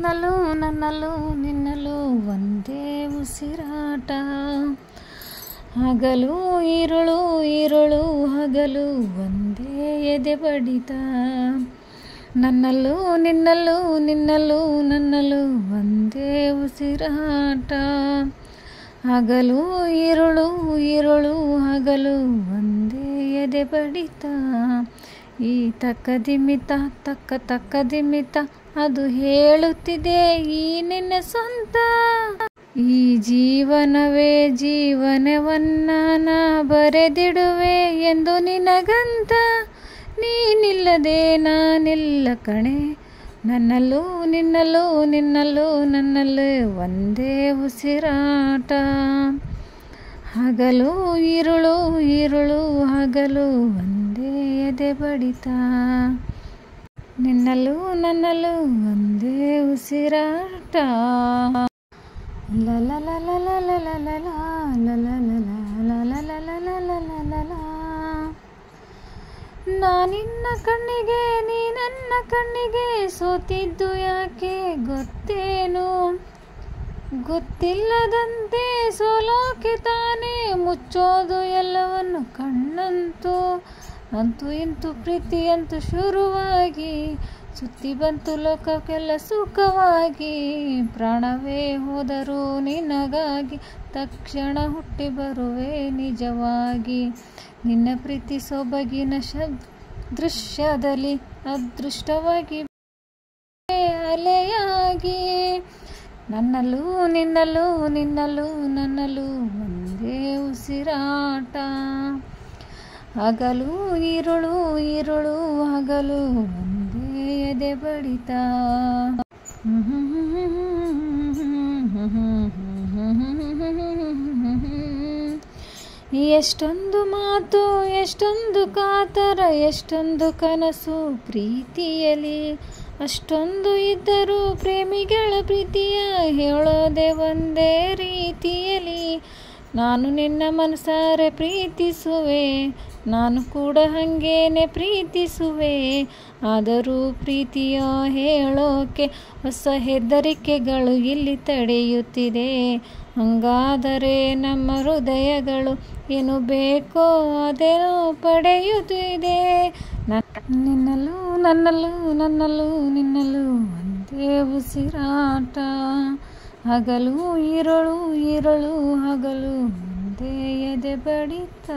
ನನ್ನಲ್ಲೂ ನಿನ್ನಲ್ಲೂ ಒಂದೇ ಉಸಿರಾಟ. ಹಗಲು ഇരുಳು ಹಗಲು ಒಂದೇ ಎದೆ ಬಡಿತ. ನನ್ನಲ್ಲೂ ನಿನ್ನಲ್ಲೂ ನನ್ನಲ್ಲೂ ಒಂದೇ ಉಸಿರಾಟ. ಹಗಲು ഇരുಳು ಹಗಲು ಒಂದೇ ಎದೆ ಬಡಿತ. ಈ ತಕ್ಕದಿಮಿತ ತಕ್ಕದಿಮಿತ ಅದು ಹೇಳುತ್ತಿದೆ ಈ ನಿನ್ನ ಸ್ವಂತ. ಈ ಜೀವನವೇ ಜೀವನವನ್ನ ನಾ ಬರೆದಿಡುವೆ ಎಂದು ನಿನಗಂತ. ನೀನಿಲ್ಲದೆ ನಾನಿಲ್ಲ ಕಣೆ. ನನ್ನಲ್ಲೂ ನನ್ನಲ್ಲೂ ಒಂದೇ ಉಸಿರಾಟ. ಹಗಲು ഇരുಳು ಹಗಲು ಒಂದೇ ಎದೆ ಬಡಿತ. ನಿನ್ನಲ್ಲೂ ನನ್ನಲ್ಲೂ ಒಂದೇ ಉಸಿರಾಟ. ನಾನಿನ್ನ ಕಣ್ಣಿಗೆ ನೀ ನನ್ನ ಕಣ್ಣಿಗೆ ಸೋತಿದ್ದು ಯಾಕೆ ಗೊತ್ತೇನು. ಗೊತ್ತಿಲ್ಲದಂತೆ ಸೋಲೋಕೆ ತಾನೇ ಮುಚ್ಚೋದು ಎಲ್ಲವನ್ನು ಕಣ್ಣಂತೂ. ಅಂತೂ ಇಂತೂ ಪ್ರೀತಿಯಂತೂ ಶುರುವಾಗಿ ಸುತ್ತಿ ಬಂತು ಲೋಕಕ್ಕೆಲ್ಲ ಸುಖವಾಗಿ. ಪ್ರಾಣವೇ ಹೋದರೂ ನಿನಗಾಗಿ ತಕ್ಷಣ ಹುಟ್ಟಿ ಬರುವೆ ನಿಜವಾಗಿ. ನಿನ್ನ ಪ್ರೀತಿ ಸೊಬಗಿನ ದೃಶ್ಯದಲ್ಲಿ ಅದೃಷ್ಟವಾಗಿ ಅಲೆಯಾಗಿ. ನನ್ನಲ್ಲೂ ನನ್ನಲ್ಲೂ ಒಂದೇ ಉಸಿರಾಟ. ಹಗಲು ഇരുಳು ಹಗಲು ಒಂದೇ ಎದೆ ಬಡಿತ. ಎಷ್ಟೊಂದು ಮಾತು ಎಷ್ಟೊಂದು ಕಾತರ ಎಷ್ಟೊಂದು ಕನಸು ಪ್ರೀತಿಯಲಿ. ಅಷ್ಟೊಂದು ಇದ್ದರೂ ಪ್ರೇಮಿಗಳ ಪ್ರೀತಿಯ ಹೇಳೋದೆ ಒಂದೇ ರೀತಿಯಲಿ. ನಾನು ನಿನ್ನ ಮನಸಾರೆ ಪ್ರೀತಿಸುವೆ, ನಾನು ಕೂಡ ಹಂಗೇನೆ ಪ್ರೀತಿಸುವೆ. ಆದರೂ ಪ್ರೀತಿಯ ಹೇಳೋಕೆ ಹೊಸ ಹೆದರಿಕೆಗಳು ಇಲ್ಲಿ ತಡೆಯುತ್ತಿದೆ. ಹಂಗಾದರೆ ನಮ್ಮ ಹೃದಯಗಳು ಏನು ಬೇಕೋ ಅದೇನೋ ಪಡೆಯುತ್ತಿದೆ. ನನ್ನಲ್ಲೂ ಒಂದೇ ಉಸಿರಾಟ. ಹಗಲು ഇരുಳು ಹಗಲು ಒಂದೇ ಎದೆ ಬಡಿತ.